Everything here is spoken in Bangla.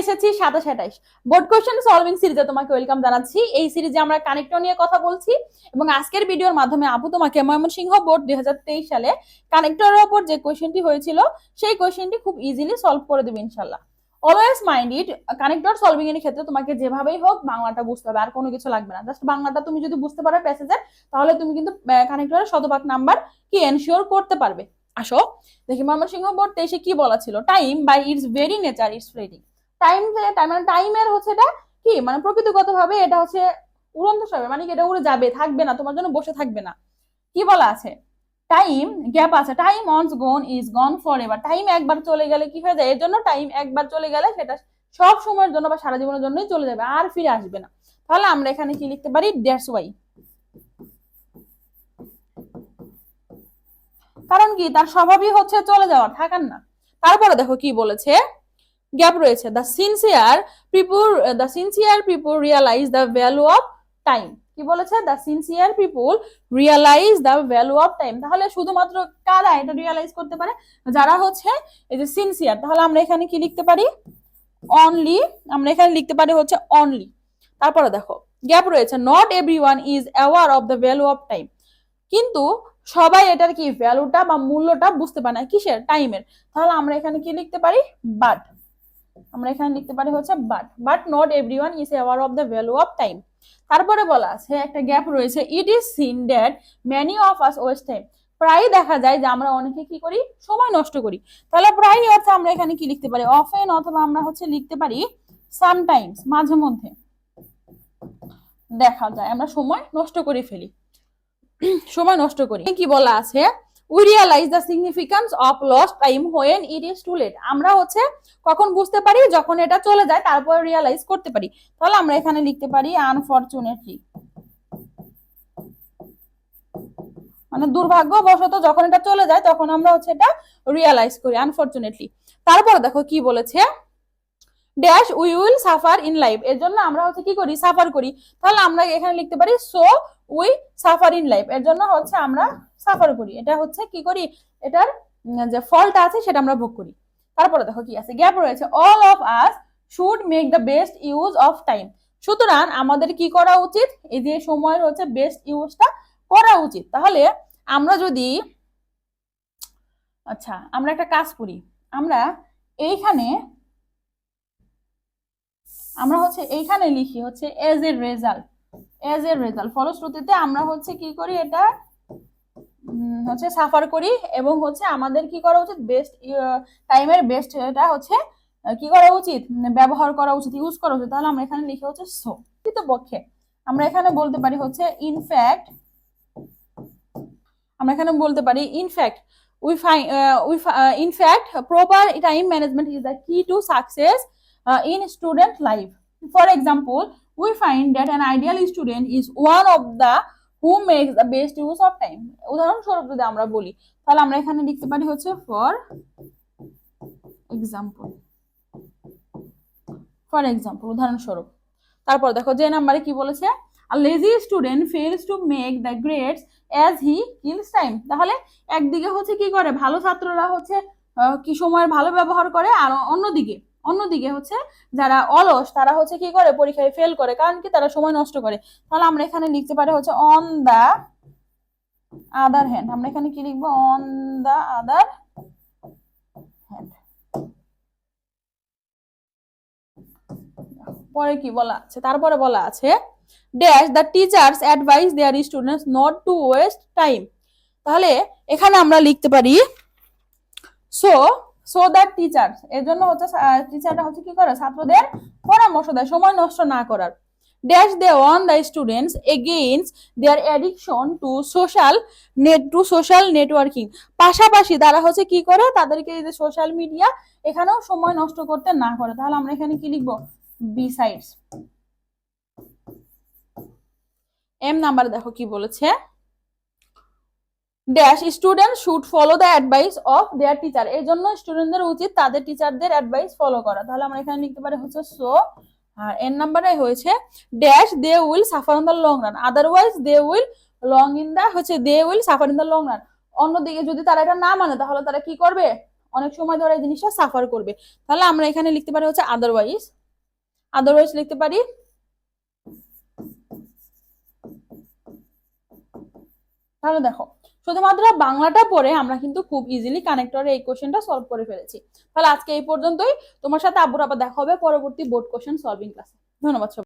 এসেছি 27-28 বোর্ড কোশ্চেন সলভিং সিরিজে তোমাকে ওয়েলকাম জানাচ্ছি। এই সিরিজে আমরা কানেক্টর নিয়ে কথা বলছি এবং আজকের ভিডিওর মাধ্যমে আপু তোমাকে ময়মনসিংহ বোর্ড 2023 সালে কানেক্টরের উপর যে কোশ্চেনটি হয়েছিল সেই কোশ্চেনটি খুব ইজিলি সলভ করে দেবে ইনশাআল্লাহ। Always mind it, connector solving এর ক্ষেত্রে তোমাকে যেভাবেই হোক বাংলাটা বুঝতে হবে, আর কোনো কিছু লাগবে না। জাস্ট বাংলাটা তুমি যদি বুঝতে পারো প্যাসেজের, তাহলে তুমি কিন্তু কানেক্টরের শতভাগ নাম্বার কি এনশিওর করতে পারবে। আসো দেখি ময়মনসিংহ বোর্ড 23 কি বলা ছিল। Time by its very nature it's fleeting. Time মানে টাইমের হচ্ছে এটা কি মানে প্রকৃতিগত ভাবে এটা হচ্ছে উড়ন্ত হবে, মানে এটা উড়ে যাবে, থাকবে না, তোমার জন্য বসে থাকবে না। কি বলা আছে, টাইম গ্যাপ আছে, time once gone is gone forever. Time একবার চলে গেলে কি হয়ে যায়, এর জন্য টাইম একবার চলে গেলে সেটা সব সময়ের জন্য বা সারা জীবনের জন্যই চলে যাবে, আর ফিরে আসবে না। তাহলে আমরা এখানে কি লিখতে পারি, দ্যাটস ওয়াই। কারণ কি, তার স্বভাবই হচ্ছে চলে যাওয়া, থাকার না। তারপরে দেখো কি বলেছে, গ্যাপ রয়েছে, the sincere people realise the value of time. কি বলেছে, the sincere people realise the value of time. তাহলে শুধুমাত্র কারা এটা রিয়ালাইজ করতে পারে, যারা হচ্ছে এই যে সিনসিয়ার। তাহলে আমরা এখানে কি লিখতে পারি, অনলি। আমরা এখানে লিখতে পারি হচ্ছে অনলি। তারপরে দেখো গ্যাপ রয়েছে, not everyone is aware of the value of time. কিন্তু সবাই এটার কি ভ্যালুটা বা মূল্যটা বুঝতে পারে না, কিসের, টাইমের। তাহলে আমরা এখানে কি লিখতে পারি, বাট। আমরা এখানে লিখতে পারি হচ্ছে but not everyone is aware of the value of time. তারপরে বলা আছে একটা গ্যাপ রয়েছে, it is seen that many of us waste time. প্রায় দেখা যায় যে আমরা অনেকে কি করি, সময় নষ্ট করি। তাহলে প্রায় অর্থে আমরা এখানে কি লিখতে পারি, অফেন, অথবা আমরা হচ্ছে লিখতে পারি সামটাইমস, মাঝে মধ্যে দেখা যায় আমরা সময় নষ্ট করে ফেলি, সময় নষ্ট করি। কি বলা আছে, we realize the significance of lost time when it is too late. আমরা হচ্ছে কখন বুঝতে পারি, যখন এটা চলে যায় তারপর রিয়ালাইজ করতে পারি। তাহলে আমরা এখানে লিখতে পারি আনফরচুনেটলি, মানে দুর্ভাগ্যবশত যখন এটা চলে যায় তখন আমরা হচ্ছে এটা রিয়ালাইজ করি, আনফরচুনেটলি। তারপর দেখো কি বলেছে, dash we will suffer in life. এর জন্য আমরা হচ্ছে কি করি, সাফার করি। তাহলে আমরা এখানে লিখতে পারি so we suffer in life. এর জন্য হচ্ছে আমরা সাফার করি, এটা হচ্ছে কি করি, এটার যে ফলটা আছে সেটা আমরা ভোগ করি। তারপরে দেখো কি আছে, গ্যাপ রয়েছে, all of us should make the best use of time. সুতরাং আমাদের কি করা উচিত, এই যে সময়ের হচ্ছে বেস্ট ইউজটা করা উচিত। তাহলে আমরা যদি, আচ্ছা আমরা একটা কাজ করি, আমরা এইখানে লিখি হচ্ছে এজ এ রেজাল্ট, ফলশ্রুতিতে আমরা হচ্ছে কি করি, এটা হচ্ছে সাফার করি এবং হচ্ছে আমাদের কি করা উচিত, বেস্ট টাইমের বেস্ট এটা হচ্ছে কি করা উচিত, ব্যবহার করা উচিত, ইউজ করা উচিত। তাহলে আমরা এখানে লিখে হচ্ছে সো। পক্ষে আমরা এখানে বলতে পারি হচ্ছে ইনফ্যাক্ট, আমরা এখানে বলতে পারি in fact proper time management is the key to success in student life. For example, we find that an ideal student is one of the who makes the best use of time. উদাহরণস্বরূপ যদি আমরা বলি, তাহলে আমরা এখানে লিখতে পারি হচ্ছে ফর এক্সাম্পল, উদাহরণস্বরূপ। তারপর দেখো যে নাম্বারে কি বলেছে, a lazy student fails to make the grades as he kills time. তাহলে একদিকে হচ্ছে কি করে, ভালো ছাত্ররা হচ্ছে কি সময়ের ভালো ব্যবহার করে, আর অন্যদিকে হচ্ছে যারা অলস তারা হচ্ছে কি করে, পরীক্ষায় ফেল করে, কারণ কি তারা সময় নষ্ট করে। তাহলে আমরা এখানে লিখতে পারি হচ্ছে অন দা আদার হ্যান্ড। আমরা এখানে কি লিখবো, অন দা আদার হ্যান্ড। পরে কি বলা আছে, তারপরে বলা আছে dash the teachers advise their students not to waste time. তাহলে এখানে আমরা লিখতে পারি সো দ্যাট টিচার্স, এর জন্য হচ্ছে টিচাররা হচ্ছে কি করে, ছাত্রদের পরামর্শ দেয় সময় নষ্ট না করার। Dash they warn the students against their addiction to social networking. পাশাপাশি তারা হচ্ছে কি করে, তাদেরকে এই যে সোশ্যাল মিডিয়া এখানেও সময় নষ্ট করতে না করে। তাহলে আমরা এখানে কি লিখবো, বিসাইডস। এম নাম্বারে দেখো কি বলেছে, dash student should follow the advice of their teacher. এর জন্য স্টুডেন্টদের উচিত তাদের টিচারদের অ্যাডভাইস ফলো করা। তাহলে আমরা এখানে লিখতে পারি হচ্ছে সো। আর এন নাম্বারে হয়েছে dash they will suffer in the long run, otherwise they will suffer in the long run. অন্যদিকে যদি তারা এটা না মানে তাহলে তারা কি করবে, অনেক সময় ধরে এই জিনিসটা সাফার করবে। তাহলে আমরা এখানে লিখতে পারি হচ্ছে আদারওয়াইজ আদারওয়াইজ লিখতে পারি তাহলে দেখো শুধুমাত্র বাংলাটা পড়ে আমরা কিন্তু খুব ইজিলি কানেক্টরে এই কোশ্চেনটা সলভ করে ফেলেছি। তাহলে আজকে এই পর্যন্তই। তোমার সাথে আব্বুর আবার দেখা হবে পরবর্তী বোর্ড কোশ্চেন সলভিং ক্লাসে। ধন্যবাদ।